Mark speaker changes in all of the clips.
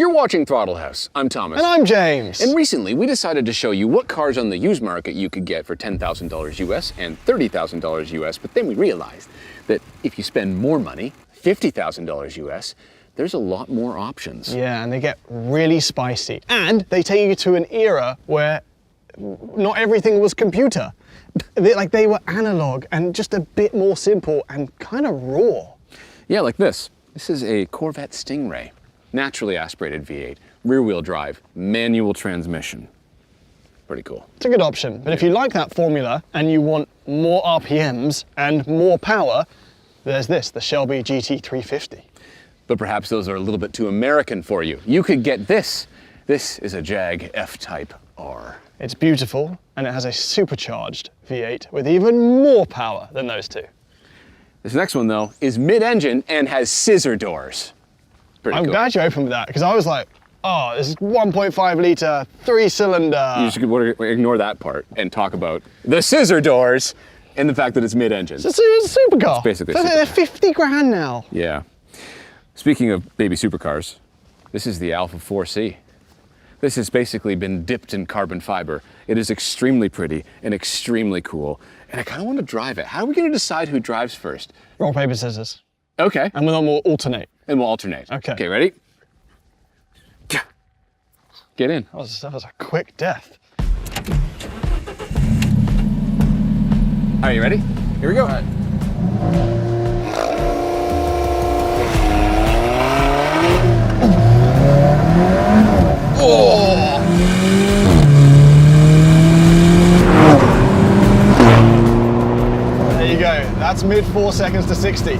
Speaker 1: You're watching Throttle House. I'm Thomas.
Speaker 2: And I'm James.
Speaker 1: And recently we decided to show you what cars on the used market you could get for $10,000 US and $30,000 US, but then we realized that if you spend more money, $50,000 US, there's a lot more options.
Speaker 2: Yeah, and they get really spicy. And they take you to an era where not everything was computer. They were analog and just a bit more simple and kind of raw.
Speaker 1: Yeah, like this. This is a Corvette Stingray. Naturally aspirated V8, rear-wheel drive, manual transmission. Pretty cool.
Speaker 2: It's a good option, but if you like that formula and you want more RPMs and more power, there's this, the Shelby GT350.
Speaker 1: But perhaps those are a little bit too American for you. You could get this. This is a Jag F-Type R.
Speaker 2: It's beautiful, and it has a supercharged V8 with even more power than those two.
Speaker 1: This next one, though, is mid-engine and has scissor doors.
Speaker 2: I'm glad you opened with that, because I was like, oh, this is 1.5 litre, 3-cylinder.
Speaker 1: You should ignore that part and talk about the scissor doors and the fact that it's mid-engine.
Speaker 2: It's a supercar.
Speaker 1: It's basically a
Speaker 2: supercar. They're 50 grand now.
Speaker 1: Yeah. Speaking of baby supercars, this is the Alpha 4C. This has basically been dipped in carbon fiber. It is extremely pretty and extremely cool. And I kind of want to drive it. How are we going to decide who drives first?
Speaker 2: Rock, paper, scissors.
Speaker 1: Okay.
Speaker 2: And then we'll alternate.
Speaker 1: And we'll alternate.
Speaker 2: Okay.
Speaker 1: Okay, ready? Get in.
Speaker 2: That was a quick death.
Speaker 1: Are you ready? Here we go.
Speaker 2: All right.
Speaker 1: Oh!
Speaker 2: There you go. That's mid 4 seconds to 60.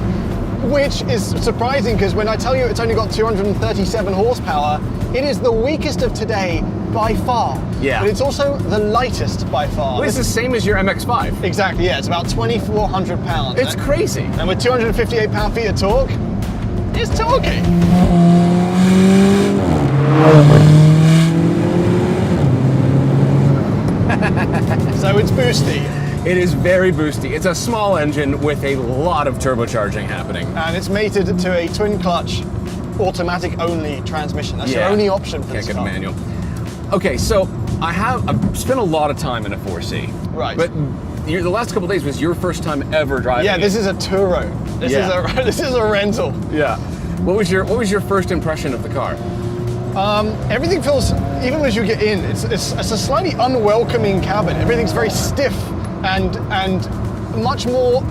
Speaker 2: Which is surprising, because when I tell you it's only got 237 horsepower, it is the weakest of today by far.
Speaker 1: Yeah.
Speaker 2: But it's also the lightest by far.
Speaker 1: Well, it's the same as your MX-5.
Speaker 2: Exactly, yeah. It's about 2,400 pounds.
Speaker 1: It's crazy.
Speaker 2: And with 258 pound-feet of torque, it's torquey. So it's boosty.
Speaker 1: It is very boosty. It's a small engine with a lot of turbocharging happening.
Speaker 2: And it's mated to a twin clutch, automatic only transmission. That's your only option for this car.
Speaker 1: Can't get a manual. Okay, so I've spent a lot of time in a 4C.
Speaker 2: Right.
Speaker 1: But the last couple of days was your first time ever driving.
Speaker 2: Yeah, this is a Turo. This is a rental.
Speaker 1: Yeah. What was your first impression of the car?
Speaker 2: Everything feels, even as you get in, it's a slightly unwelcoming cabin. Everything's very stiff and much more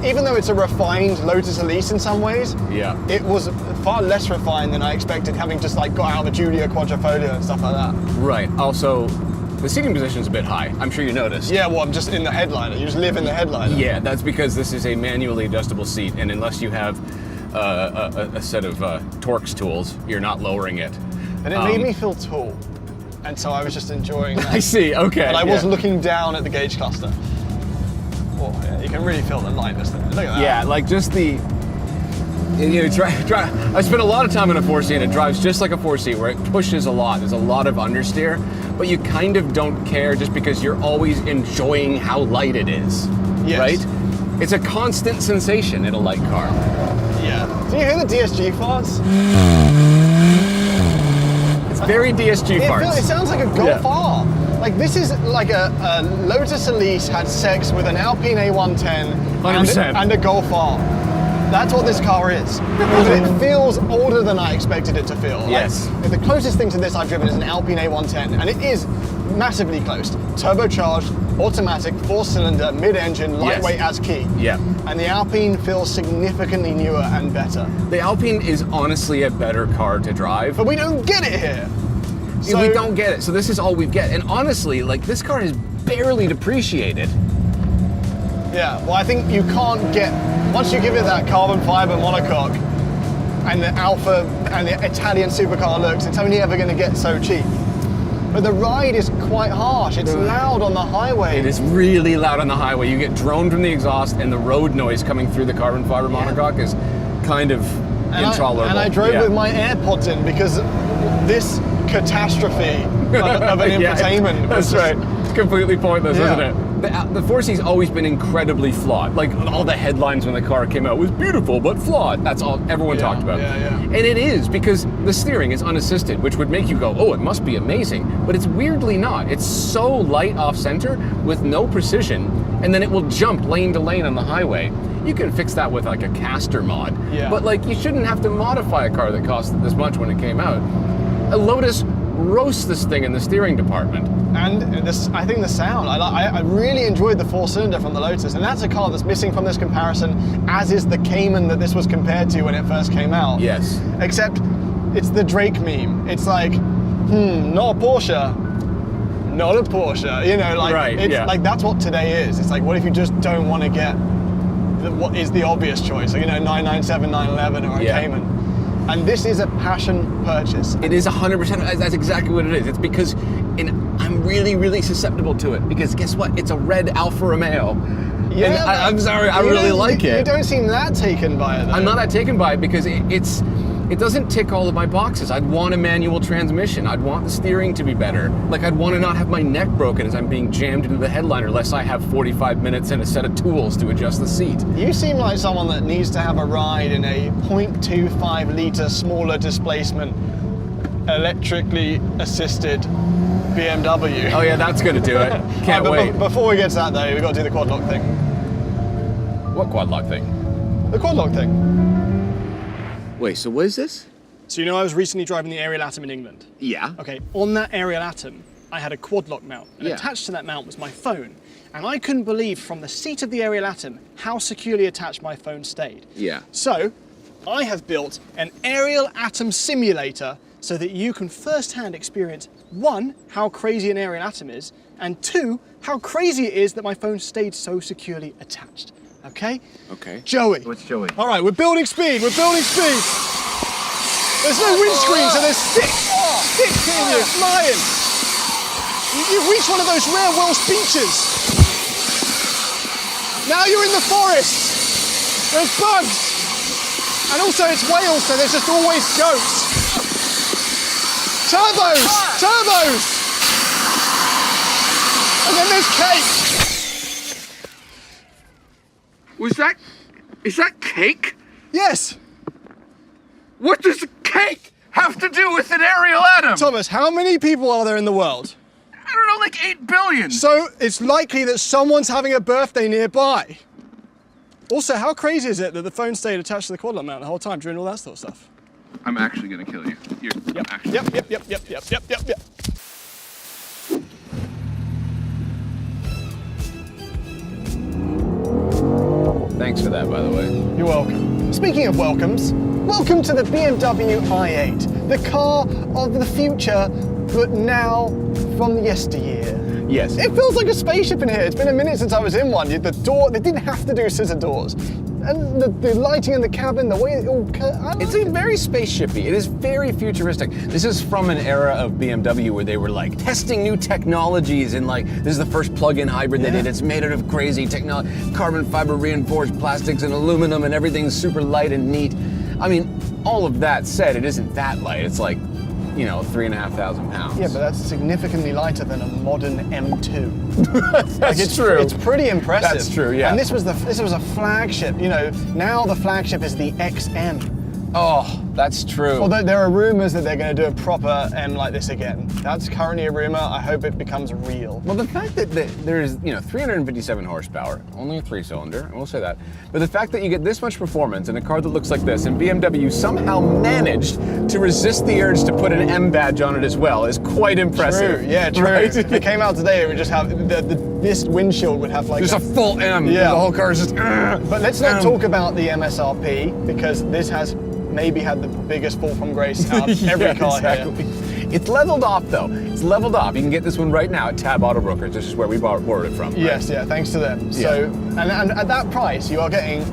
Speaker 2: even though it's a refined Lotus Elise in some ways.
Speaker 1: Yeah.
Speaker 2: It was far less refined than I expected, having just like got out of a Giulia Quadrifoglio and stuff like that.
Speaker 1: Right. Also, the seating position's a bit high. I'm sure you noticed.
Speaker 2: Yeah, well, I'm just in the headliner. You just live in the headliner.
Speaker 1: Yeah, that's because this is a manually adjustable seat, and unless you have a set of Torx tools, you're not lowering it.
Speaker 2: And it made me feel tall. And so I was just enjoying that.
Speaker 1: I see, okay.
Speaker 2: And I was looking down at the gauge cluster. Oh, yeah, you can really feel the lightness there. Look at that.
Speaker 1: Yeah, like just the, I spent a lot of time in a 4C, and it drives just like a 4C, where it pushes a lot. There's a lot of understeer, but you kind of don't care just because you're always enjoying how light it is.
Speaker 2: Yes.
Speaker 1: Right? It's a constant sensation in a light car.
Speaker 2: Yeah. Do you hear the DSG farts?
Speaker 1: It's very DSG farts.
Speaker 2: It sounds like a Golf R. Like this is like a Lotus Elise had sex with an Alpine A110 and a Golf R. That's what this car is. But it feels older than I expected it to feel.
Speaker 1: Yes.
Speaker 2: Like, the closest thing to this I've driven is an Alpine A110, and it is massively close. Turbocharged, automatic, 4-cylinder, mid-engine, lightweight as key.
Speaker 1: Yeah.
Speaker 2: And the Alpine feels significantly newer and better.
Speaker 1: The Alpine is honestly a better car to drive.
Speaker 2: But we don't get it here.
Speaker 1: So, we don't get it, so this is all we get. And honestly, like, this car is barely depreciated.
Speaker 2: Yeah, well, I think you can't get, once you give it that carbon fiber monocoque and the Alfa and the Italian supercar looks, it's only ever going to get so cheap. But the ride is quite harsh. It's loud on the highway.
Speaker 1: It is really loud on the highway. You get droned from the exhaust, and the road noise coming through the carbon fiber monocoque is kind of intolerable.
Speaker 2: And I drove with my AirPods in because this catastrophe of an infotainment.
Speaker 1: That's right. It's completely pointless, isn't it? the 4C's always been incredibly flawed. Like all the headlines when the car came out was beautiful but flawed. That's all everyone talked about.
Speaker 2: Yeah.
Speaker 1: And it is, because the steering is unassisted, which would make you go, oh, it must be amazing. But it's weirdly not. It's so light off center with no precision, and then it will jump lane to lane on the highway. You can fix that with like a caster mod.
Speaker 2: Yeah.
Speaker 1: But like, you shouldn't have to modify a car that costed this much when it came out. A Lotus roasts this thing in the steering department.
Speaker 2: And this, I think the sound, I really enjoyed the 4-cylinder from the Lotus, and that's a car that's missing from this comparison, as is the Cayman that this was compared to when it first came out.
Speaker 1: Yes.
Speaker 2: Except it's the Drake meme. It's like, not a Porsche, not a Porsche. You know, like,
Speaker 1: right,
Speaker 2: it's
Speaker 1: yeah.
Speaker 2: like that's what today is. It's like, what if you just don't want to get what is the obvious choice? Like, you know, 997, 911 or a Cayman. And this is a passion purchase.
Speaker 1: It is 100%, that's exactly what it is. It's because I'm really, really susceptible to it, because guess what? It's a red Alfa Romeo.
Speaker 2: Yeah,
Speaker 1: and I'm sorry, I really like it.
Speaker 2: You don't seem that taken by it, though.
Speaker 1: I'm not that taken by it because it doesn't tick all of my boxes. I'd want a manual transmission. I'd want the steering to be better. Like, I'd want to not have my neck broken as I'm being jammed into the headliner, unless I have 45 minutes and a set of tools to adjust the seat.
Speaker 2: You seem like someone that needs to have a ride in a 0.25 litre smaller displacement, electrically assisted BMW.
Speaker 1: Oh yeah, that's gonna do it. Can't wait.
Speaker 2: Before we get to that though, we've got to do the quad lock thing.
Speaker 1: What quad lock thing?
Speaker 2: The quad lock thing.
Speaker 1: Wait, so what is this?
Speaker 2: So you know I was recently driving the Ariel Atom in England?
Speaker 1: Yeah.
Speaker 2: Okay, on that Ariel Atom, I had a quad lock mount, and attached to that mount was my phone. And I couldn't believe from the seat of the Ariel Atom how securely attached my phone stayed.
Speaker 1: Yeah.
Speaker 2: So, I have built an Ariel Atom simulator so that you can first-hand experience, 1, how crazy an Ariel Atom is, and 2, how crazy it is that my phone stayed so securely attached. Okay?
Speaker 1: Okay.
Speaker 2: Joey.
Speaker 1: What's Joey?
Speaker 2: All right, we're building speed, we're building speed. There's no windscreen, so there's sticks in you, flying. You've reached one of those rare Welsh beaches. Now you're in the forest. There's bugs. And also it's Wales, so there's just always goats. Turbos! Turbos! And then there's cake.
Speaker 1: Is that cake?
Speaker 2: Yes.
Speaker 1: What does cake have to do with an Ariel Atom?
Speaker 2: Thomas, how many people are there in the world?
Speaker 1: I don't know, like 8 billion.
Speaker 2: So it's likely that someone's having a birthday nearby. Also, how crazy is it that the phone stayed attached to the quad lock mount the whole time during all that sort of stuff?
Speaker 1: I'm actually gonna kill you.
Speaker 2: Yep.
Speaker 1: Thanks for that, by the way.
Speaker 2: You're welcome. Speaking of welcomes, welcome to the BMW i8, the car of the future, but now from yesteryear.
Speaker 1: Yes.
Speaker 2: It feels like a spaceship in here. It's been a minute since I was in one. The door, they didn't have to do scissor doors. And the lighting in the cabin, the way it all...
Speaker 1: It's very spaceshipy. It is very futuristic. This is from an era of BMW where they were like testing new technologies, and like, this is the first plug-in hybrid they did. It's made out of crazy technology, carbon fiber reinforced plastics and aluminum, and everything's super light and neat. I mean, all of that said, it isn't that light. It's like, you know, 3,500 pounds.
Speaker 2: Yeah, but that's significantly lighter than a modern M2.
Speaker 1: That's true.
Speaker 2: It's pretty impressive.
Speaker 1: That's true, yeah.
Speaker 2: And this was a flagship. You know, now the flagship is the XM.
Speaker 1: Oh, that's true.
Speaker 2: Although there are rumors that they're going to do a proper M like this again. That's currently a rumor. I hope it becomes real.
Speaker 1: Well, the fact that there's, 357 horsepower, only a 3-cylinder, I will say that. But the fact that you get this much performance in a car that looks like this, and BMW somehow managed to resist the urge to put an M badge on it as well, is quite impressive.
Speaker 2: True, yeah, true.
Speaker 1: Right?
Speaker 2: If it came out today, it would just have, this windshield would have like...
Speaker 1: There's a full M.
Speaker 2: Yeah.
Speaker 1: The whole car is just...
Speaker 2: But let's not talk about the MSRP, because this has maybe had the biggest fall from grace out of every car here.
Speaker 1: It's leveled off though. It's leveled off. You can get this one right now at Tab Auto Brokers. This is where we borrowed it from. Right?
Speaker 2: Yes, yeah, thanks to them.
Speaker 1: Yeah.
Speaker 2: So, and at that price, you are getting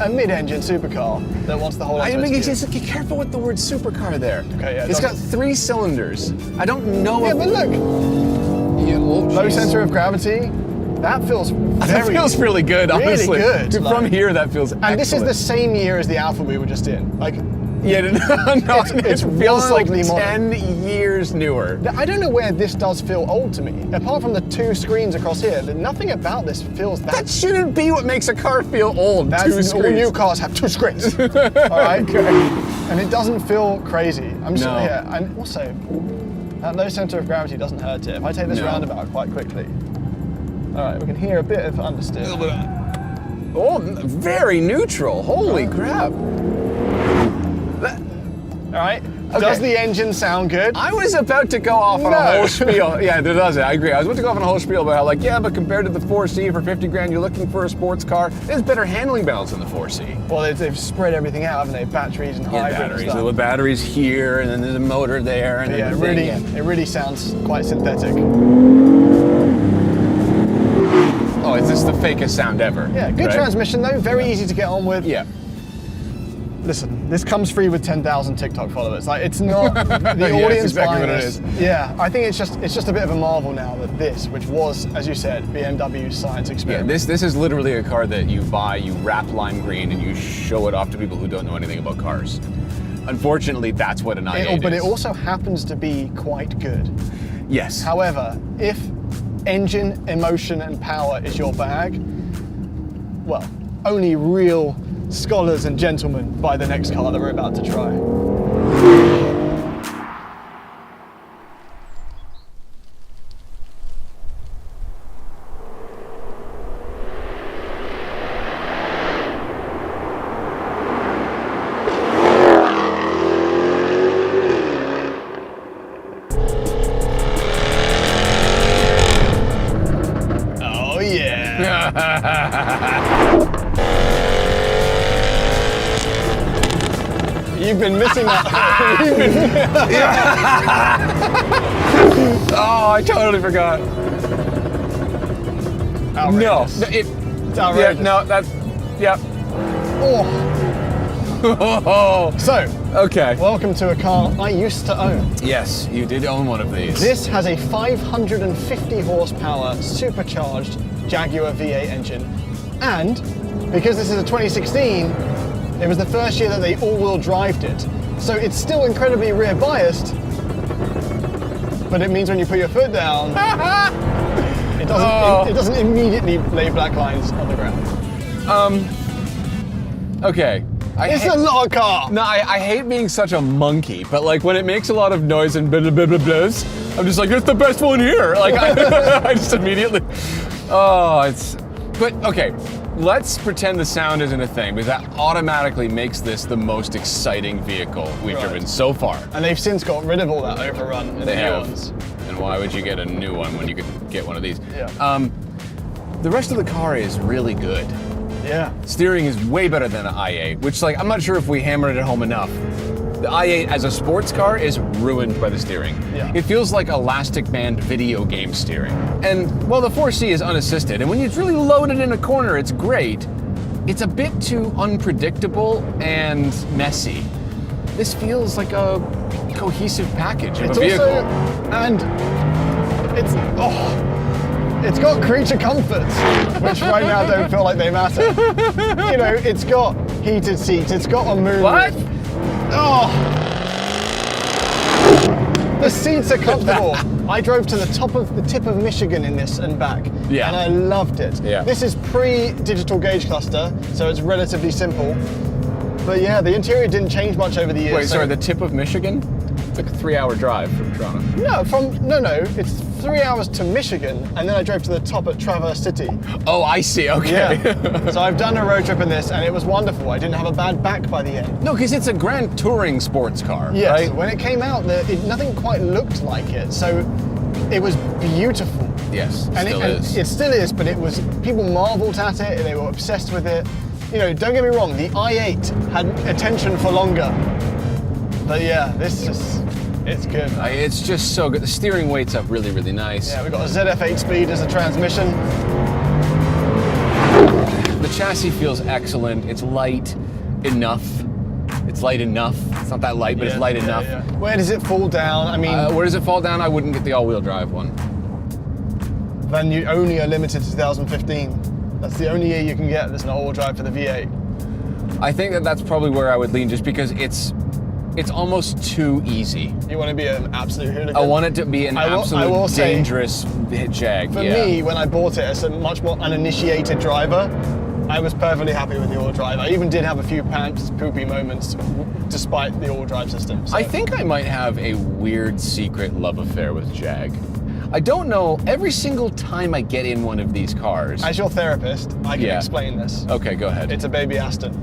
Speaker 2: a mid-engine supercar that wants the whole lot
Speaker 1: I
Speaker 2: of
Speaker 1: mean,
Speaker 2: it.
Speaker 1: just be careful with the word supercar there.
Speaker 2: Okay, yeah.
Speaker 1: It's got 3 cylinders. I don't know.
Speaker 2: Yeah, but look.
Speaker 1: Yeah,
Speaker 2: Low center of gravity. That feels
Speaker 1: That feels really good, honestly.
Speaker 2: Really good.
Speaker 1: From here, that feels excellent.
Speaker 2: And this is the same year as the Alpha we were just in. Like,
Speaker 1: yeah, no,
Speaker 2: it's
Speaker 1: it feels like
Speaker 2: wildly
Speaker 1: 10 years feels newer.
Speaker 2: I don't know where this does feel old to me. Apart from the 2 screens across here, nothing about this feels
Speaker 1: That shouldn't be what makes a car feel old. 2 screens.
Speaker 2: All new cars have 2 screens. All right? Okay. And it doesn't feel crazy. I'm just here. And also, that low center of gravity doesn't hurt it. If I take this roundabout quite quickly. All right, we can hear a bit of understeer.
Speaker 1: A little bit of... Oh, very neutral. Holy crap.
Speaker 2: All right. Okay. Does the engine sound good?
Speaker 1: I was about to go off on a whole spiel. Yeah, it does. I agree. I was about to go off on a whole spiel about how, like, yeah, but compared to the 4C for 50 grand, you're looking for a sports car. There's better handling balance than the 4C.
Speaker 2: Well, they've spread everything out, haven't they? Batteries and hybrids.
Speaker 1: Batteries.
Speaker 2: And stuff.
Speaker 1: So the batteries here, and then there's a motor there, and
Speaker 2: yeah, it really sounds quite synthetic.
Speaker 1: Oh, it's just the fakest sound ever.
Speaker 2: Yeah, good transmission though. Very easy to get on with.
Speaker 1: Yeah.
Speaker 2: Listen, this comes free with 10,000 TikTok followers. Like, it's not the
Speaker 1: Yeah,
Speaker 2: audience
Speaker 1: exactly
Speaker 2: buying
Speaker 1: what it
Speaker 2: this.
Speaker 1: is.
Speaker 2: Yeah, I think it's just a bit of a marvel now that this, which was, as you said, BMW's science experiment.
Speaker 1: Yeah, this is literally a car that you buy, you wrap lime green, and you show it off to people who don't know anything about cars. Unfortunately, that's what an i8 is.
Speaker 2: But it also happens to be quite good.
Speaker 1: Yes.
Speaker 2: However, if engine, emotion, and power is your bag, well, only real scholars and gentlemen buy the next car that we're about to try. Oh yeah. You've been missing that.
Speaker 1: Oh, I totally forgot.
Speaker 2: Outrageous.
Speaker 1: No,
Speaker 2: It's outrageous.
Speaker 1: yeah, no, that's, yeah.
Speaker 2: Oh. So,
Speaker 1: Okay.
Speaker 2: welcome to a car I used to own.
Speaker 1: Yes, you did own one of these.
Speaker 2: This has a 550 horsepower supercharged Jaguar V8 engine. And because this is a 2016, it was the first year that they all-wheel drived it. So it's still incredibly rear biased, but it means when you put your foot down, it doesn't immediately lay black lines on the ground.
Speaker 1: Okay.
Speaker 2: It's a lot of car.
Speaker 1: No, I hate being such a monkey, but like when it makes a lot of noise and blah blah blah blah blahs, I'm just like, it's the best one here. Like I just immediately, but okay, let's pretend the sound isn't a thing, because that automatically makes this the most exciting vehicle we've driven so far.
Speaker 2: And they've since got rid of all that overrun in the new ones.
Speaker 1: And why would you get a new one when you could get one of these?
Speaker 2: Yeah.
Speaker 1: The rest of the car is really good.
Speaker 2: Yeah.
Speaker 1: Steering is way better than an i8, which, like, I'm not sure if we hammered it home enough. The i8 as a sports car is ruined by the steering.
Speaker 2: Yeah.
Speaker 1: It feels like elastic band video game steering. And while the 4C is unassisted, and when it's really loaded in a corner, it's great, it's a bit too unpredictable and messy. This feels like a cohesive package of a vehicle.
Speaker 2: It's got creature comforts, which right now don't feel like they matter. You know, it's got heated seats, it's got a moonroof.
Speaker 1: What?
Speaker 2: Oh! The seats are comfortable. I drove to the tip of Michigan in this and back,
Speaker 1: Yeah.
Speaker 2: and I loved it.
Speaker 1: Yeah.
Speaker 2: This is pre-digital gauge cluster, so it's relatively simple. But yeah, the interior didn't change much over the years.
Speaker 1: Wait, sorry, the tip of Michigan? It's like a 3-hour drive from Toronto.
Speaker 2: No, it's 3 hours to Michigan, and then I drove to the top at Traverse City.
Speaker 1: Oh, I see, okay.
Speaker 2: Yeah. So I've done a road trip in this, and it was wonderful. I didn't have a bad back by the end.
Speaker 1: No, because it's a grand touring sports car,
Speaker 2: Yes,
Speaker 1: right?
Speaker 2: when it came out, nothing quite looked like it, so it was beautiful.
Speaker 1: Yes,
Speaker 2: And it still is, but people marveled at it, and they were obsessed with it. You know, don't get me wrong, the i8 had attention for longer. But yeah, it's good.
Speaker 1: It's just so good. The steering weight's up really, really nice.
Speaker 2: Yeah, we've got a ZF8 speed as a transmission.
Speaker 1: The chassis feels excellent. It's light enough. It's light enough. It's not that light, but it's light enough.
Speaker 2: Yeah. Where does it fall down? I mean,
Speaker 1: Where does it fall down? I wouldn't get the all-wheel drive one.
Speaker 2: then you only are limited to 2015. That's the only year you can get that's an all-wheel drive for the V8.
Speaker 1: I think that's probably where I would lean, just because it's it's almost too easy.
Speaker 2: You want to be an absolute hooligan?
Speaker 1: I want it to be an
Speaker 2: I
Speaker 1: absolute
Speaker 2: will say,
Speaker 1: dangerous Jag.
Speaker 2: For me, when I bought it as a much more uninitiated driver, I was perfectly happy with the all-drive. I even did have a few pants poopy moments despite the all-drive system. So.
Speaker 1: I think I might have a weird secret love affair with Jag. I don't know, every single time I get in one of these cars...
Speaker 2: As your therapist, I can explain this.
Speaker 1: Okay, go ahead.
Speaker 2: It's a baby Aston.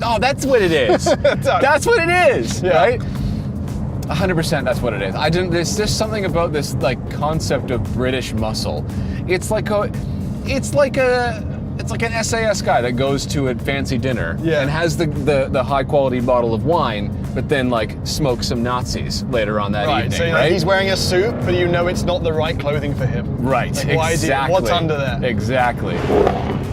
Speaker 1: Oh, that's what it is. That's what it is, right? 100% that's what it is. There's just something about this like concept of British muscle. It's like an SAS guy that goes to a fancy dinner and has the high quality bottle of wine, but then like smokes some Nazis later on that evening.
Speaker 2: So
Speaker 1: right?
Speaker 2: He's wearing a suit, but you know it's not the right clothing for him.
Speaker 1: Right.
Speaker 2: Like, why
Speaker 1: exactly.
Speaker 2: What's under there?
Speaker 1: Exactly.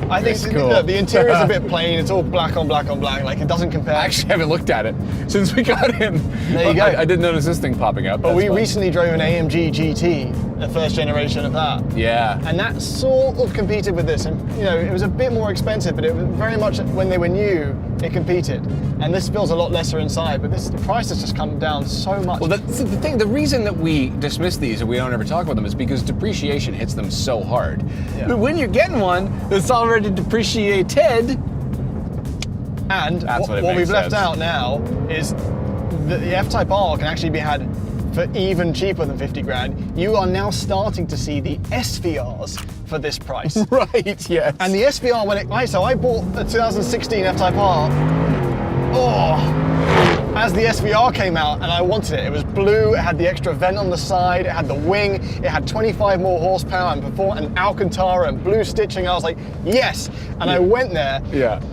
Speaker 2: I think
Speaker 1: cool.
Speaker 2: Look, the interior is a bit plain. It's all black on black on black. Like it doesn't compare.
Speaker 1: I actually haven't looked at it since we got in.
Speaker 2: There you go.
Speaker 1: I didn't notice this thing popping up.
Speaker 2: But we recently drove an AMG GT, the first generation of that.
Speaker 1: Yeah.
Speaker 2: And that sort of competed with this. And it was a bit more expensive, but it was very much when they were new, it competed. And this feels a lot lesser inside, but the price has just come down so much.
Speaker 1: Well, that's the thing. The reason that we dismiss these or we don't ever talk about them is because depreciation hits them so hard.
Speaker 2: Yeah.
Speaker 1: But when you're getting one that's already depreciated,
Speaker 2: and what we've left out now is that the F-Type R can actually be had for even cheaper than 50 grand. You are now starting to see the SVRs for this price.
Speaker 1: Right, yes.
Speaker 2: And the SVR, so I bought a 2016 F-Type R. As the SVR came out and I wanted it. It was blue, it had the extra vent on the side, it had the wing, it had 25 more horsepower and Alcantara and blue stitching. I was like, yes! And I went there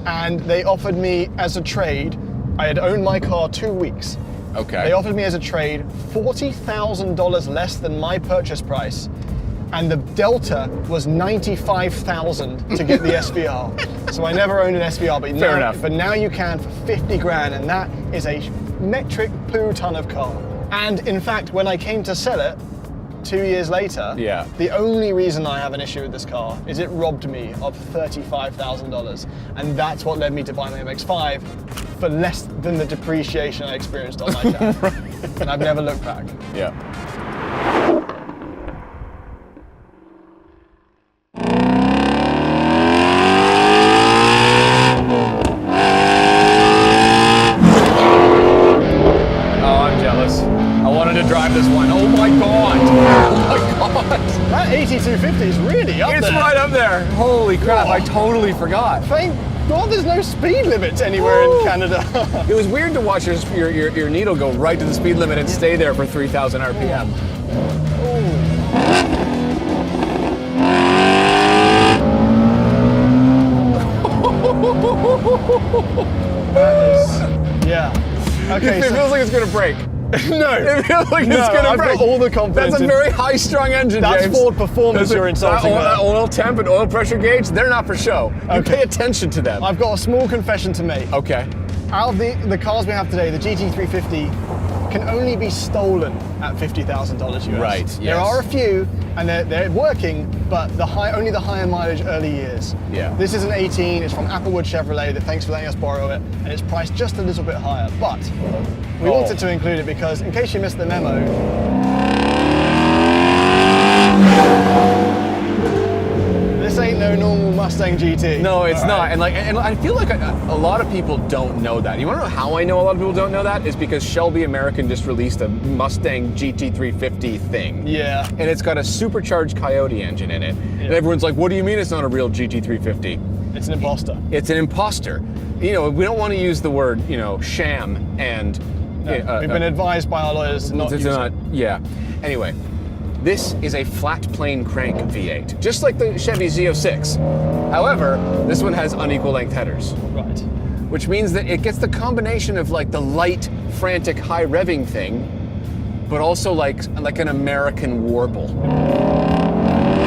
Speaker 2: and they offered me as a trade, I had owned my car 2 weeks.
Speaker 1: Okay.
Speaker 2: They offered me as a trade $40,000 less than my purchase price. And the delta was $95,000 to get the SVR. So I never owned an SVR, but
Speaker 1: Fair enough.
Speaker 2: But now you can for 50 grand, and that is a metric poo ton of car. And in fact, when I came to sell it 2 years later, the only reason I have an issue with this car is it robbed me of $35,000. And that's what led me to buy my MX-5 for less than the depreciation I experienced on my Jag. And I've never looked back.
Speaker 1: Yeah. This one. Oh my god! Oh my god!
Speaker 2: That 8250 is really up there.
Speaker 1: It's right up there. Holy crap! I totally forgot.
Speaker 2: Thank God there's no speed limits anywhere in Canada.
Speaker 1: It was weird to watch your needle go right to the speed limit and stay there for 3,000 RPM. Okay. It feels like it's gonna break.
Speaker 2: No.
Speaker 1: It feels like it's gonna
Speaker 2: I've
Speaker 1: break.
Speaker 2: got all the confidence.
Speaker 1: That's a very high-strung engine,
Speaker 2: That's
Speaker 1: James.
Speaker 2: Ford performance you're insulting there.
Speaker 1: That oil temp and oil pressure gauge, they're not for show. You pay attention to them.
Speaker 2: I've got a small confession to make.
Speaker 1: Okay.
Speaker 2: Out of the cars we have today, the GT350 can only be stolen at $50,000 US.
Speaker 1: Right, yes.
Speaker 2: There are a few, and they're working, but only the higher mileage early years.
Speaker 1: Yeah.
Speaker 2: This is an 18, it's from Applewood Chevrolet, thanks for letting us borrow it, and it's priced just a little bit higher, but we wanted to include it because, in case you missed the memo, this ain't no normal Mustang GT.
Speaker 1: No, it's not. And I feel like a lot of people don't know that. You want to know how I know a lot of people don't know that? Is because Shelby American just released a Mustang GT350 thing.
Speaker 2: Yeah.
Speaker 1: And it's got a supercharged Coyote engine in it. Yeah. And everyone's like, what do you mean it's not a real GT350?
Speaker 2: It's an imposter.
Speaker 1: It's an imposter. We don't want to use the word, sham and...
Speaker 2: No, we've been advised by our lawyers not to use it.
Speaker 1: Yeah. Anyway. This is a flat plane crank V8, just like the Chevy Z06. However, this one has unequal length headers.
Speaker 2: Right.
Speaker 1: Which means that it gets the combination of like the light, frantic, high revving thing, but also like an American warble.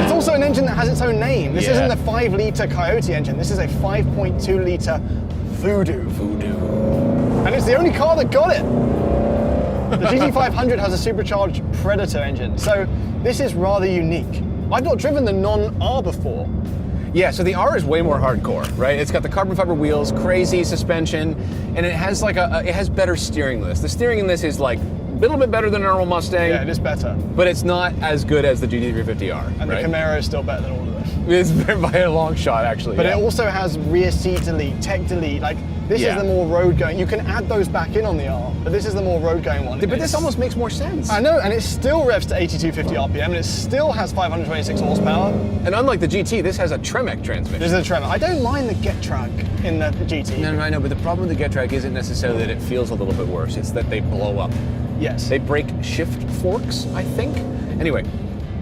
Speaker 2: It's also an engine that has its own name. This isn't the 5-litre Coyote engine. This is a 5.2-litre Voodoo. And it's the only car that got it. The GT500 has a supercharged Predator engine, so this is rather unique. I've not driven the non-R before.
Speaker 1: Yeah, so the R is way more hardcore, right? It's got the carbon fiber wheels, crazy suspension, and it has like it has better steering in this. The steering in this is like a little bit better than a normal Mustang.
Speaker 2: Yeah, it is better.
Speaker 1: But it's not as good as the GT350R.
Speaker 2: And
Speaker 1: right?
Speaker 2: the Camaro is still better than all of them.
Speaker 1: It's by a long shot, actually.
Speaker 2: But
Speaker 1: yeah.
Speaker 2: it also has rear seat delete, tech delete. Like, this is the more road going. You can add those back in on the R, but this is the more road going one.
Speaker 1: But this almost makes more sense.
Speaker 2: I know, and it still revs to 8250 RPM, and it still has 526 horsepower.
Speaker 1: And unlike the GT, this has a Tremec transmission.
Speaker 2: This is a Tremor. I don't mind the Get-Track in the GT.
Speaker 1: No, I know, but the problem with the Get-Track isn't necessarily that it feels a little bit worse. It's that they blow up.
Speaker 2: Yes.
Speaker 1: They break shift forks, I think. Anyway,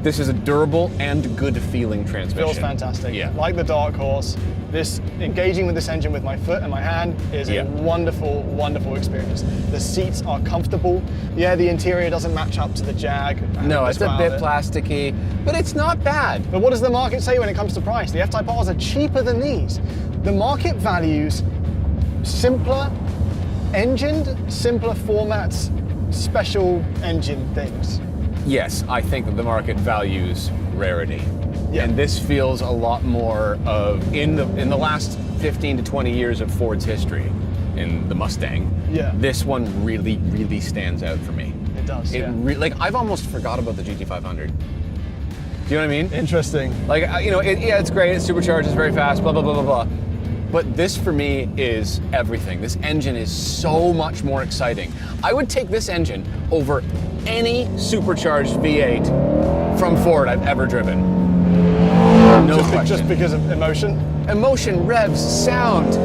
Speaker 1: this is a durable and good feeling transmission.
Speaker 2: Feels fantastic.
Speaker 1: Yeah.
Speaker 2: Like the Dark Horse, this engaging with this engine with my foot and my hand is a wonderful, wonderful experience. The seats are comfortable. Yeah, the interior doesn't match up to the Jag.
Speaker 1: No, it's a bit plasticky, but it's not bad.
Speaker 2: But what does the market say when it comes to price? The F-Type Rs are cheaper than these. The market values simpler engined, simpler formats, special engine things.
Speaker 1: Yes, I think that the market values rarity.
Speaker 2: Yeah.
Speaker 1: And this feels a lot more of, in the last 15 to 20 years of Ford's history in the Mustang, this one really, really stands out for me.
Speaker 2: It does,
Speaker 1: like, I've almost forgot about the GT500. Do you know what I mean?
Speaker 2: Interesting.
Speaker 1: Like, you know, it's great, it's supercharged, it's very fast, blah, blah, blah, blah, blah. But this for me is everything. This engine is so much more exciting. I would take this engine over any supercharged V8 from Ford I've ever driven. No question.
Speaker 2: Just because of emotion?
Speaker 1: Emotion, revs, sound.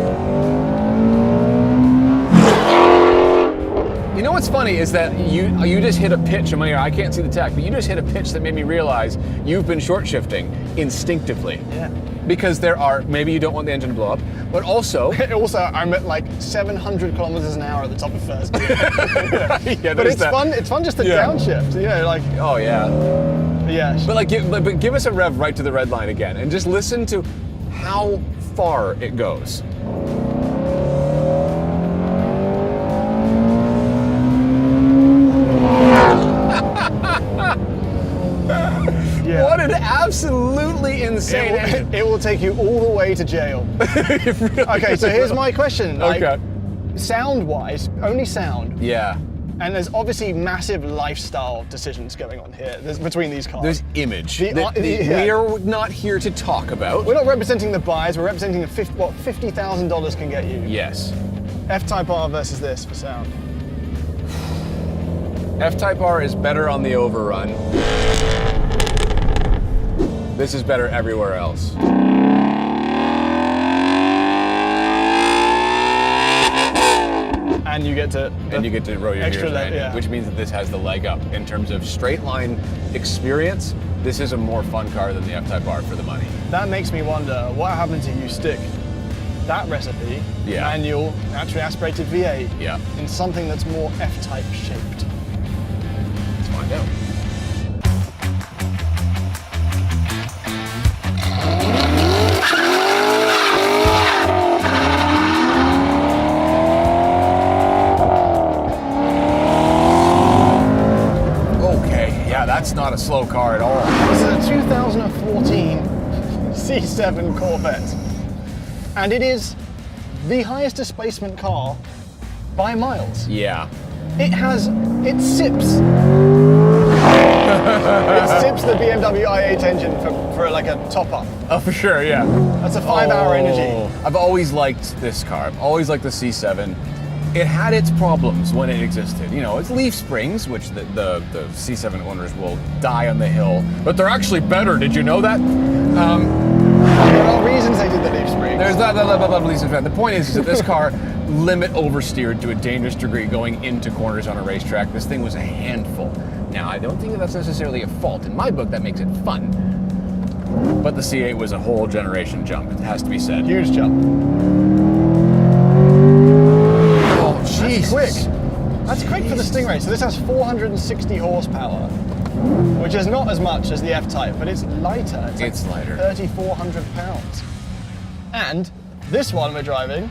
Speaker 1: You know what's funny is that you just hit a pitch in my ear. I can't see the tech, but you just hit a pitch that made me realize you've been short shifting instinctively.
Speaker 2: Yeah.
Speaker 1: Because maybe you don't want the engine to blow up, but also...
Speaker 2: I'm at like 700 kilometers an hour at the top of first gear.
Speaker 1: Yeah,
Speaker 2: but it's fun just to downshift, you know, like...
Speaker 1: Oh, yeah.
Speaker 2: Yeah.
Speaker 1: But like, give us a rev right to the red line again, and just listen to how far it goes.
Speaker 2: Yeah.
Speaker 1: What an absolutely insane engine.
Speaker 2: It will take you all the way to jail. Okay, so here's my question. Like,
Speaker 1: Okay.
Speaker 2: sound-wise, only sound.
Speaker 1: Yeah.
Speaker 2: And there's obviously massive lifestyle decisions going on here between these cars.
Speaker 1: There's image
Speaker 2: Yeah.
Speaker 1: we are not here to talk about.
Speaker 2: We're not representing the buyers, we're representing what $50,000 can get you.
Speaker 1: Yes.
Speaker 2: F-Type R versus this for sound.
Speaker 1: F-Type R is better on the overrun. This is better everywhere else.
Speaker 2: And you get to
Speaker 1: roll your
Speaker 2: extra
Speaker 1: gears around,
Speaker 2: yeah.
Speaker 1: which means that this has the leg up in terms of straight line experience. This is a more fun car than the F-Type R for the money.
Speaker 2: That makes me wonder what happens if you stick that recipe, manual, naturally aspirated V8, in something that's more F-Type shaped.
Speaker 1: Let's find out. That's not a slow car at all.
Speaker 2: This is a 2014 C7 Corvette. And it is the highest displacement car by miles.
Speaker 1: Yeah.
Speaker 2: It sips. It sips the BMW i8 engine for like a top up.
Speaker 1: Oh, for sure, yeah.
Speaker 2: That's a 5-hour energy.
Speaker 1: I've always liked this car. I've always liked the C7. It had its problems when it existed. You know, it's leaf springs, which the C7 owners will die on the hill, but they're actually better. Did you know that?
Speaker 2: There are reasons they did the leaf springs.
Speaker 1: There's that. The point is that this car limit oversteered to a dangerous degree going into corners on a racetrack. This thing was a handful. Now, I don't think that's necessarily a fault. In my book, that makes it fun. But the C8 was a whole generation jump. It has to be said.
Speaker 2: Huge jump.
Speaker 1: Jesus.
Speaker 2: That's quick. That's quick for the Stingray. So this has 460 horsepower, which is not as much as the F-Type, but it's lighter.
Speaker 1: It's lighter.
Speaker 2: 3,400 pounds. And this one we're driving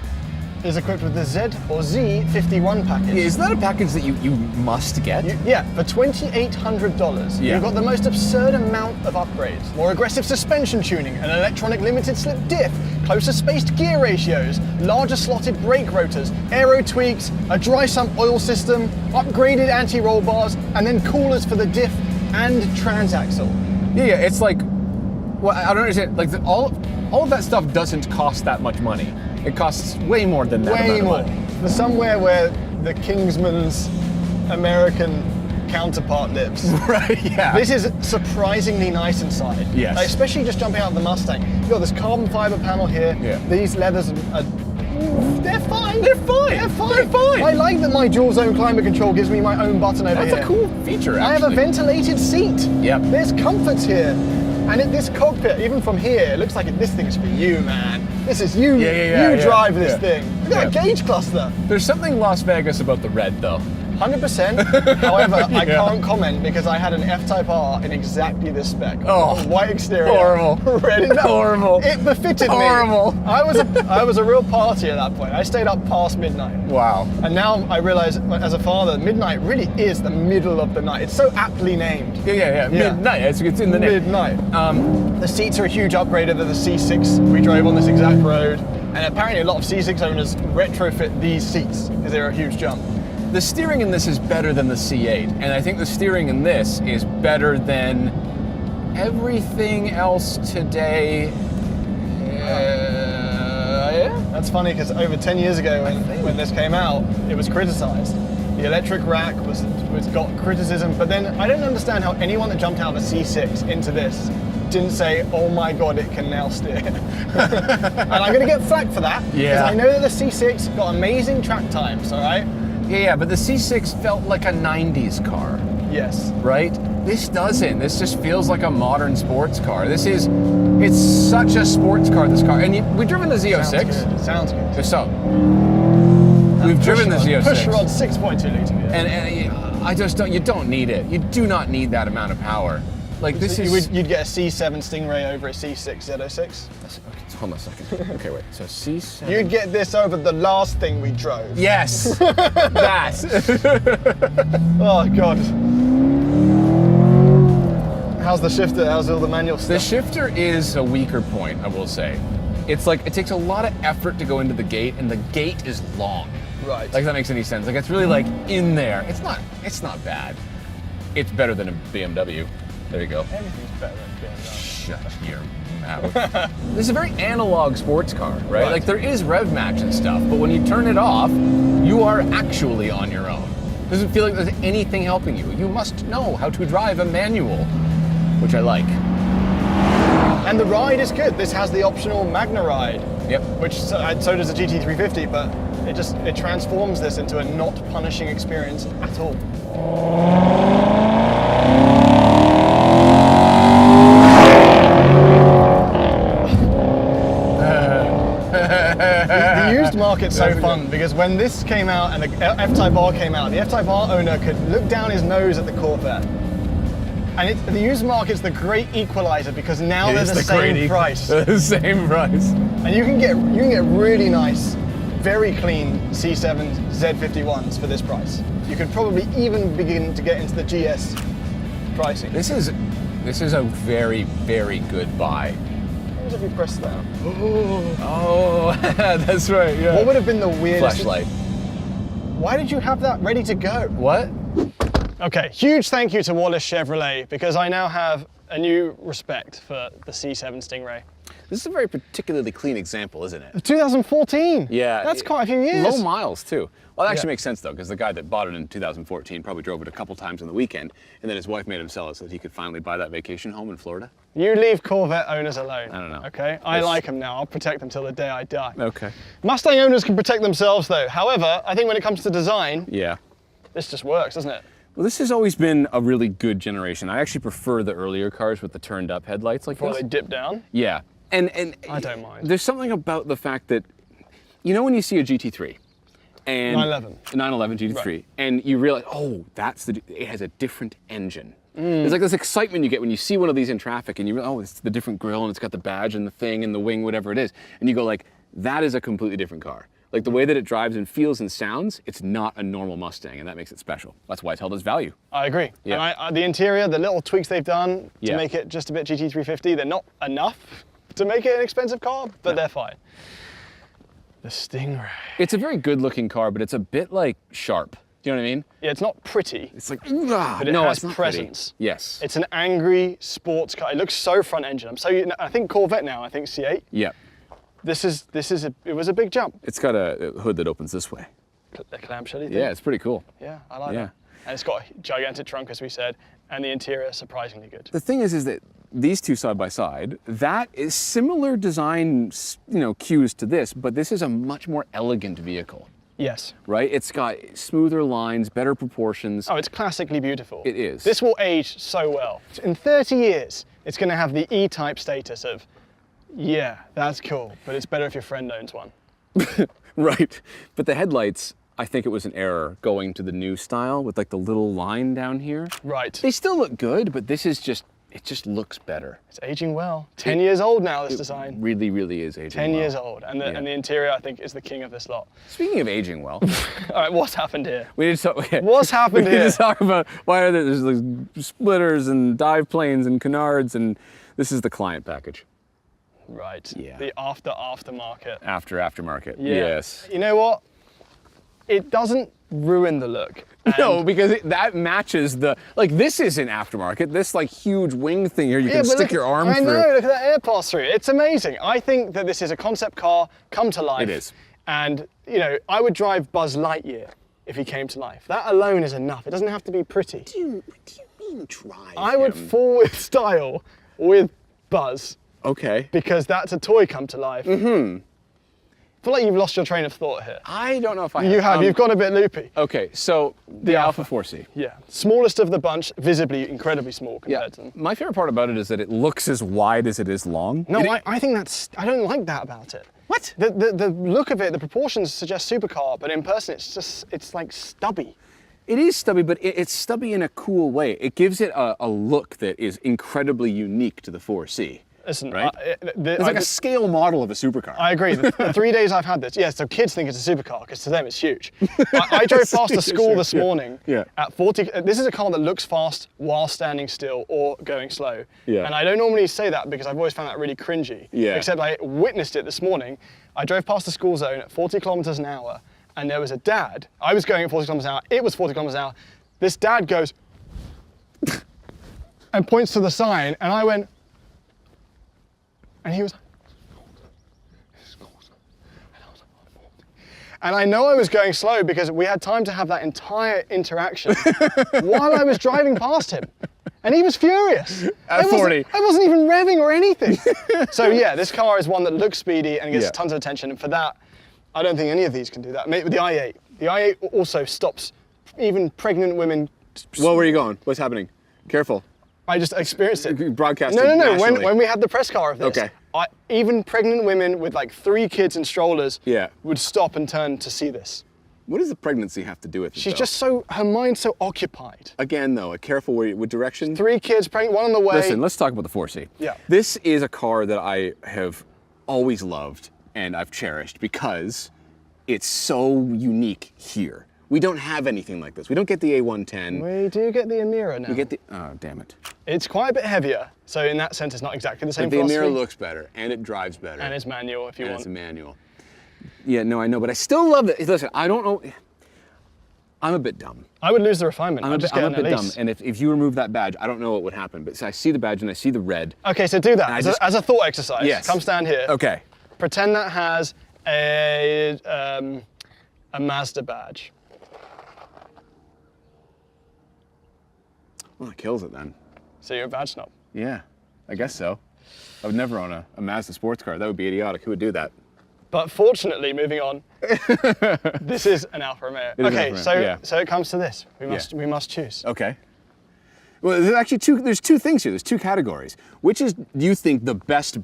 Speaker 2: is equipped with the Z or Z51 package.
Speaker 3: Is that a package that you must get?
Speaker 2: Yeah, for $2,800,
Speaker 3: Yeah.
Speaker 2: you've got the most absurd amount of upgrades. More aggressive suspension tuning, an electronic limited slip diff, closer spaced gear ratios, larger slotted brake rotors, aero tweaks, a dry sump oil system, upgraded anti-roll bars, and then coolers for the diff and transaxle.
Speaker 3: Yeah, it's like, well, I don't understand. Like all of that stuff doesn't cost that much money. It costs way more than that.
Speaker 2: Way
Speaker 3: amount
Speaker 2: more.
Speaker 3: of money.
Speaker 2: There's somewhere where the Kingsman's American counterpart lives.
Speaker 3: Right. Yeah.
Speaker 2: This is surprisingly nice inside.
Speaker 3: Yes.
Speaker 2: Like, especially just jumping out of the Mustang. You've got this carbon fiber panel here.
Speaker 3: Yeah.
Speaker 2: These leathers are they're fine.
Speaker 3: They're fine.
Speaker 2: They're fine.
Speaker 3: They're fine.
Speaker 2: I like that my dual zone climate control gives me my own button over
Speaker 3: That's
Speaker 2: here.
Speaker 3: a cool feature. Actually.
Speaker 2: I have a ventilated seat.
Speaker 3: Yep.
Speaker 2: There's comforts here. And this cockpit, even from here, it looks like this thing's for you, man. This is you.
Speaker 3: Yeah,
Speaker 2: you drive this
Speaker 3: yeah.
Speaker 2: thing. Look at that gauge cluster.
Speaker 3: There's something Las Vegas about the red, though.
Speaker 2: 100%. However, I
Speaker 3: Yeah.
Speaker 2: can't comment because I had an F-Type R in exactly this spec.
Speaker 3: Oh,
Speaker 2: White exterior.
Speaker 3: horrible.
Speaker 2: Red in
Speaker 3: Horrible.
Speaker 2: It befitted
Speaker 3: Horrible.
Speaker 2: me. I was a real party at that point. I stayed up past midnight.
Speaker 3: Wow.
Speaker 2: And now I realize, as a father, midnight really is the middle of the night. It's so aptly named.
Speaker 3: Yeah. Midnight. It's in the name.
Speaker 2: Midnight. The seats are a huge upgrade over the C6 we drove on this exact road. And apparently a lot of C6 owners retrofit these seats because they're a huge jump.
Speaker 3: The steering in this is better than the C8, and I think the steering in this is better than everything else today. Yeah.
Speaker 2: That's funny because over 10 years ago when this came out, it was criticized. The electric rack was got criticism, but then I don't understand how anyone that jumped out of a C6 into this didn't say, oh my God, it can now steer. And I'm gonna get flack for that, because
Speaker 3: Yeah.
Speaker 2: I know that the C6 got amazing track times, all right?
Speaker 3: Yeah, but the C6 felt like a 90s car,
Speaker 2: Yes.
Speaker 3: right? This doesn't. This just feels like a modern sports car. It's such a sports car, this car. And we've driven the Z06.
Speaker 2: Sounds good.
Speaker 3: So, we've driven the Z06.
Speaker 2: Push rod 6.2 litre.
Speaker 3: And I just don't, you don't need it. You do not need that amount of power. Like this is...
Speaker 2: You'd get a C7 Stingray over a C6 Z06.
Speaker 3: Okay, hold on a second. Okay, wait, so C7...
Speaker 2: You'd get this over the last thing we drove.
Speaker 3: Yes! That!
Speaker 2: Oh God. How's the shifter? How's all the manual stuff?
Speaker 3: The shifter is a weaker point, I will say. It's like, it takes a lot of effort to go into the gate, and the gate is long.
Speaker 2: Right.
Speaker 3: Like, if that makes any sense. Like, it's really like in there. It's not bad. It's better than a BMW. There you go.
Speaker 2: Everything's better than BMW.
Speaker 3: Shut your mouth. This is a very analog sports car, right?
Speaker 2: Right.
Speaker 3: Like there is rev match and stuff, but when you turn it off, you are actually on your own. It doesn't feel like there's anything helping you. You must know how to drive a manual, which I like.
Speaker 2: And the ride is good. This has the optional Magna ride.
Speaker 3: Yep.
Speaker 2: Which so does the GT350, but it transforms this into a not punishing experience at all. The used market's so fun because when this came out and the F-Type R came out, the F-Type R owner could look down his nose at the Corvette. And the used market's the great equalizer because now they're the same price.
Speaker 3: The same price.
Speaker 2: And you can get really nice, very clean C7 Z51s for this price. You could probably even begin to get into the GS pricing.
Speaker 3: This is a very, very good buy.
Speaker 2: What if you press that?
Speaker 3: Oh, that's right. Yeah.
Speaker 2: What would have been the weirdest?
Speaker 3: Flashlight.
Speaker 2: Why did you have that ready to go?
Speaker 3: What?
Speaker 2: Okay, huge thank you to Wallace Chevrolet because I now have a new respect for the C7 Stingray.
Speaker 1: This is a very particularly clean example, isn't it?
Speaker 2: 2014.
Speaker 1: Yeah.
Speaker 2: That's quite a few years.
Speaker 1: Low miles, too. Well, that actually
Speaker 2: Yeah.
Speaker 1: makes sense, though, because the guy that bought it in 2014 probably drove it a couple times on the weekend, and then his wife made him sell it so that he could finally buy that vacation home in Florida.
Speaker 2: You leave Corvette owners alone.
Speaker 1: I don't know.
Speaker 2: Okay? I like them now. I'll protect them till the day I die.
Speaker 1: Okay.
Speaker 2: Mustang owners can protect themselves, though. However, I think when it comes to design,
Speaker 1: Yeah.
Speaker 2: this just works, doesn't it?
Speaker 1: Well, this has always been a really good generation. I actually prefer the earlier cars with the turned up headlights like
Speaker 2: Before
Speaker 1: this.
Speaker 2: they dip down.
Speaker 1: Yeah. And
Speaker 2: I don't mind.
Speaker 1: There's something about the fact that, you know when you see a GT3 and 911 GT3
Speaker 2: Right.
Speaker 1: and you realize, oh, it has a different engine. There's like this excitement you get when you see one of these in traffic and you realize, oh, it's the different grille and it's got the badge and the thing and the wing, whatever it is. And you go like, that is a completely different car. Like the way that it drives and feels and sounds, it's not a normal Mustang, and that makes it special. That's why it's held its value.
Speaker 2: I agree.
Speaker 1: Yeah.
Speaker 2: And the interior, the little tweaks they've done to
Speaker 1: Yeah.
Speaker 2: make it just a bit GT350, they're not enough to make it an expensive car, but they're fine. The Stingray.
Speaker 1: It's a very good-looking car, but it's a bit like sharp. Do you know what I mean?
Speaker 2: Yeah, it's not pretty,
Speaker 1: It's like,
Speaker 2: but it
Speaker 1: no,
Speaker 2: has
Speaker 1: it's not
Speaker 2: presence.
Speaker 1: pretty. Yes.
Speaker 2: It's an angry sports car. It looks so front engine. I think Corvette now, I think C8.
Speaker 1: Yeah.
Speaker 2: It was a big jump.
Speaker 1: It's got a hood that opens this way.
Speaker 2: The clamshell thing.
Speaker 1: Yeah, it's pretty cool.
Speaker 2: Yeah, I like
Speaker 1: Yeah.
Speaker 2: that. And it's got a gigantic trunk, as we said, and the interior is surprisingly good.
Speaker 1: The thing is that these two side by side, that is similar design, cues to this, but this is a much more elegant vehicle,
Speaker 2: Yes.
Speaker 1: right? It's got smoother lines, better proportions.
Speaker 2: Oh, it's classically beautiful.
Speaker 1: It is.
Speaker 2: This will age so well. In 30 years, it's going to have the E-Type status of, yeah, that's cool, but it's better if your friend owns one.
Speaker 1: Right. But the headlights, I think it was an error going to the new style with like the little line down here.
Speaker 2: Right.
Speaker 1: They still look good, but this is just, it just looks better.
Speaker 2: It's aging well. 10 years old now, this
Speaker 1: It
Speaker 2: design.
Speaker 1: really, really is aging
Speaker 2: 10
Speaker 1: well.
Speaker 2: years old. And the interior, I think, is the king of this lot.
Speaker 1: Speaking of aging well,
Speaker 2: All right, what's happened here?
Speaker 1: we need to talk,
Speaker 2: What's happened
Speaker 1: we need
Speaker 2: here?
Speaker 1: to talk about why are there's like splitters and dive planes and canards, and this is the client package.
Speaker 2: Right.
Speaker 1: Yeah.
Speaker 2: The aftermarket.
Speaker 1: Aftermarket.
Speaker 2: Yeah.
Speaker 1: Yes.
Speaker 2: You know what? It doesn't ruin the look.
Speaker 1: No, because that matches the, like this is an aftermarket. This like huge wing thing here, you can
Speaker 2: but
Speaker 1: stick
Speaker 2: look-
Speaker 1: your arm
Speaker 2: I
Speaker 1: through.
Speaker 2: know, look at that air pass through. It's amazing. I think that this is a concept car come to life.
Speaker 1: It is.
Speaker 2: And, I would drive Buzz Lightyear if he came to life. That alone is enough. It doesn't have to be pretty.
Speaker 1: What do you mean drive
Speaker 2: I would
Speaker 1: him?
Speaker 2: fall with style with Buzz
Speaker 1: Okay.
Speaker 2: because that's a toy come to life. Mm-hmm. I feel like you've lost your train of thought here.
Speaker 1: I don't know if I
Speaker 2: You have. You've gone a bit loopy.
Speaker 1: Okay, so the Alpha 4C.
Speaker 2: Yeah. Smallest of the bunch, visibly incredibly small compared to them.
Speaker 1: My favorite part about it is that it looks as wide as it is long.
Speaker 2: No, I think I don't like that about it.
Speaker 1: What?
Speaker 2: The look of it, the proportions suggest supercar, but in person it's like stubby.
Speaker 1: It is stubby, but it's stubby in a cool way. It gives it a look that is incredibly unique to the 4C.
Speaker 2: Listen,
Speaker 1: Right? It's like a scale model of a supercar.
Speaker 2: I agree. The 3 days I've had this, so kids think it's a supercar because to them it's huge. I drove past a school this morning
Speaker 1: Yeah.
Speaker 2: at 40. This is a car that looks fast while standing still or going slow.
Speaker 1: Yeah.
Speaker 2: And I don't normally say that because I've always found that really cringy.
Speaker 1: Yeah.
Speaker 2: Except I witnessed it this morning. I drove past the school zone at 40 kilometers an hour, and there was a dad. I was going at 40 kilometers an hour. It was 40 kilometers an hour. This dad goes and points to the sign, and I went. And he was like, and I know I was going slow because we had time to have that entire interaction while I was driving past him. And he was furious.
Speaker 1: At 40.
Speaker 2: I wasn't even revving or anything. So yeah, this car is one that looks speedy and gets
Speaker 1: Yeah.
Speaker 2: tons of attention. And for that, I don't think any of these can do that. Maybe the i8. The i8 also stops even pregnant women.
Speaker 1: Well, where are you going? What's happening? Careful.
Speaker 2: I just experienced it.
Speaker 1: Broadcasting
Speaker 2: No.
Speaker 1: nationally.
Speaker 2: When we had the press car of this,
Speaker 1: Okay.
Speaker 2: Even pregnant women with like 3 kids in strollers
Speaker 1: Yeah.
Speaker 2: would stop and turn to see this.
Speaker 1: What does the pregnancy have to do with it?
Speaker 2: She's
Speaker 1: though?
Speaker 2: just her mind's so occupied.
Speaker 1: Again, though, careful with direction.
Speaker 2: 3 kids pregnant, one on the way.
Speaker 1: Listen, let's talk about the 4C.
Speaker 2: Yeah.
Speaker 1: This is a car that I have always loved and I've cherished because it's so unique here. We don't have anything like this. We don't get the A110.
Speaker 2: We do get the Emira now.
Speaker 1: We get the, oh, damn it.
Speaker 2: It's quite a bit heavier, so in that sense it's not exactly the same
Speaker 1: But the
Speaker 2: philosophy.
Speaker 1: Emira looks better and it drives better.
Speaker 2: And it's manual if you
Speaker 1: and
Speaker 2: want.
Speaker 1: it's a manual. Yeah, no, I know, but I still love it. Listen, I don't know. I'm a bit dumb.
Speaker 2: I would lose the refinement.
Speaker 1: I'm
Speaker 2: I'd
Speaker 1: a
Speaker 2: just
Speaker 1: bit,
Speaker 2: get
Speaker 1: I'm a
Speaker 2: an
Speaker 1: bit dumb.
Speaker 2: Elise.
Speaker 1: And if you remove that badge, I don't know what would happen. But so I see the badge and I see the red.
Speaker 2: Okay, so do that
Speaker 1: I
Speaker 2: as,
Speaker 1: just-
Speaker 2: as a thought exercise.
Speaker 1: Yes.
Speaker 2: Come stand here.
Speaker 1: Okay.
Speaker 2: Pretend that has a Mazda badge.
Speaker 1: Well, that kills it then.
Speaker 2: So you're a badge snob.
Speaker 1: Yeah, I guess so. I would never own a Mazda sports car. That would be idiotic. Who would do that?
Speaker 2: But fortunately, moving on, this is an Alfa Romeo.
Speaker 1: It is an
Speaker 2: Okay,
Speaker 1: Alfa
Speaker 2: so
Speaker 1: Romeo, yeah.
Speaker 2: so it comes to this. We
Speaker 1: Yeah.
Speaker 2: must choose.
Speaker 1: Okay. Well, there's actually there's two things here. There's 2 categories. Which is, do you think, the best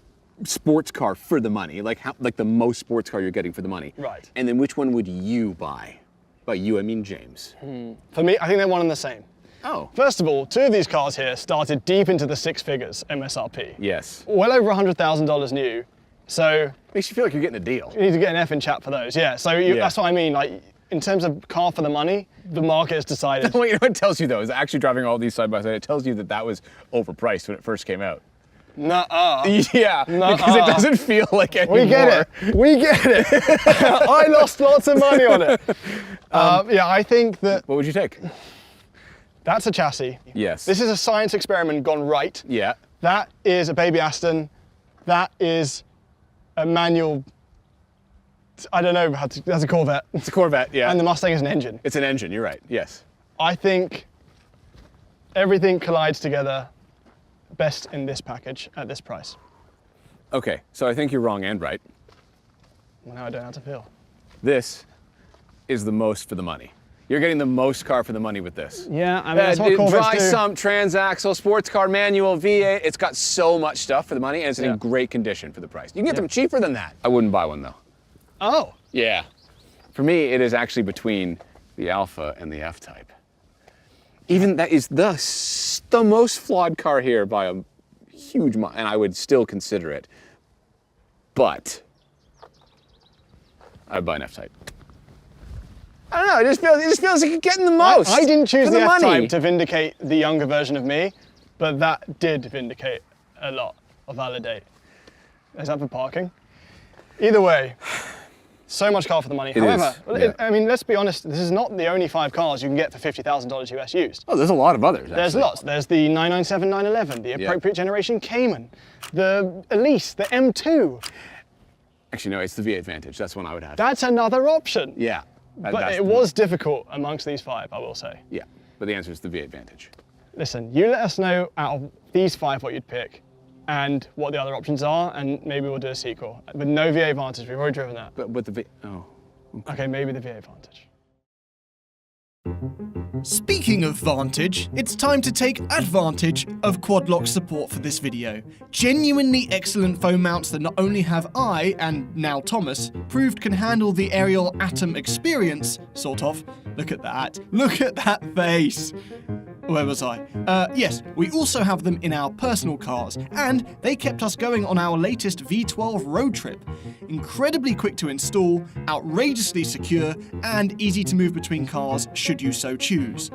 Speaker 1: sports car for the money? Like the most sports car you're getting for the money?
Speaker 2: Right.
Speaker 1: And then which one would you buy? By you, I mean James.
Speaker 2: For me, I think they're one and the same.
Speaker 1: Oh.
Speaker 2: First of all, 2 of these cars here started deep into the 6 figures MSRP.
Speaker 1: Yes.
Speaker 2: Well over $100,000 new, So
Speaker 1: Makes you feel like you're getting a deal.
Speaker 2: you need to get an effing chat for those. Yeah. So that's what I mean. Like in terms of car for the money, the market has decided.
Speaker 3: Well, you know what it tells you though is actually driving all these side by side. It tells you that that was overpriced when it first came out.
Speaker 2: Nuh-uh.
Speaker 3: Yeah, because it doesn't feel like anymore.
Speaker 2: We get it. We get it. I lost lots of money on it. Yeah, I think that
Speaker 1: What would you take?
Speaker 2: that's a chassis.
Speaker 1: Yes.
Speaker 2: This is a science experiment gone right.
Speaker 1: Yeah.
Speaker 2: That is a baby Aston. That is a manual. I don't know how to. That's a Corvette.
Speaker 1: It's a Corvette, yeah.
Speaker 2: And the Mustang is an engine.
Speaker 1: It's an engine, you're right, yes.
Speaker 2: I think everything collides together best in this package at this price.
Speaker 1: Okay, so I think you're wrong and right.
Speaker 2: Well, now I don't know how to feel.
Speaker 1: This is the most for the money. You're getting the most car for the money with this.
Speaker 2: Yeah, I mean, that's what Corvettes
Speaker 1: dry
Speaker 2: do.
Speaker 1: sump, transaxle, sports car, manual, V8. It's got so much stuff for the money and it's in great condition for the price. You can get them cheaper than that. I wouldn't buy one though.
Speaker 2: Oh.
Speaker 1: Yeah. For me, it is actually between the Alpha and the F-Type. Even that is the most flawed car here by a huge and I would still consider it. But I'd buy an F-Type. I don't know, it just feels like you're getting the most.
Speaker 2: I didn't choose
Speaker 1: for
Speaker 2: the
Speaker 1: money.
Speaker 2: F-Type to vindicate the younger version of me, but that did vindicate a lot, or validate. Is that for parking? Either way, so much car for the money.
Speaker 1: It
Speaker 2: However,
Speaker 1: is, yeah.
Speaker 2: I mean, let's be honest, this is not the only 5 cars you can get for $50,000 US used.
Speaker 1: Oh, there's a lot of others,
Speaker 2: There's
Speaker 1: actually.
Speaker 2: lots. There's the 997 911, the appropriate generation Cayman, the Elise, the M2.
Speaker 1: Actually, no, it's the V8 Vantage. That's one I would have.
Speaker 2: That's another option.
Speaker 1: Yeah.
Speaker 2: But it was difficult amongst these 5, I will say.
Speaker 1: Yeah, but the answer is the V8 Vantage.
Speaker 2: Listen, you let us know out of these 5 what you'd pick and what the other options are, and maybe we'll do a sequel. With no V8 Vantage, we've already driven that.
Speaker 1: But with the V, oh.
Speaker 2: Okay, maybe the V8 Vantage.
Speaker 4: Speaking of Vantage, it's time to take advantage of Quadlock's support for this video. Genuinely excellent foam mounts that not only have I, and now Thomas, proved can handle the aerial Atom experience, sort of. Look at that. Look at that face. Where was I? Yes, we also have them in our personal cars, and they kept us going on our latest V12 road trip. Incredibly quick to install, outrageously secure, and easy to move between cars should you so choose.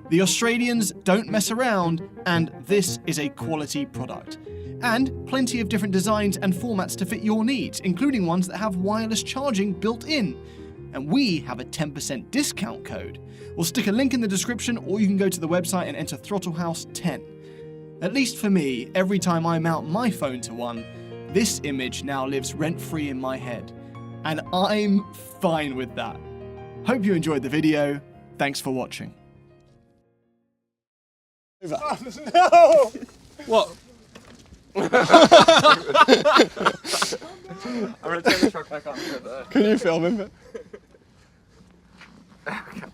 Speaker 4: The Australians don't mess around, and this is a quality product. And plenty of different designs and formats to fit your needs, including ones that have wireless charging built in. And we have a 10% discount code. We'll stick a link in the description, or you can go to the website and enter ThrottleHouse10. At least for me, every time I mount my phone to one, this image now lives rent-free in my head. And I'm fine with that. Hope you enjoyed the video. Thanks for watching.
Speaker 2: No!
Speaker 1: What? I'm gonna turn the truck back on.
Speaker 2: Can you film him?
Speaker 1: Okay.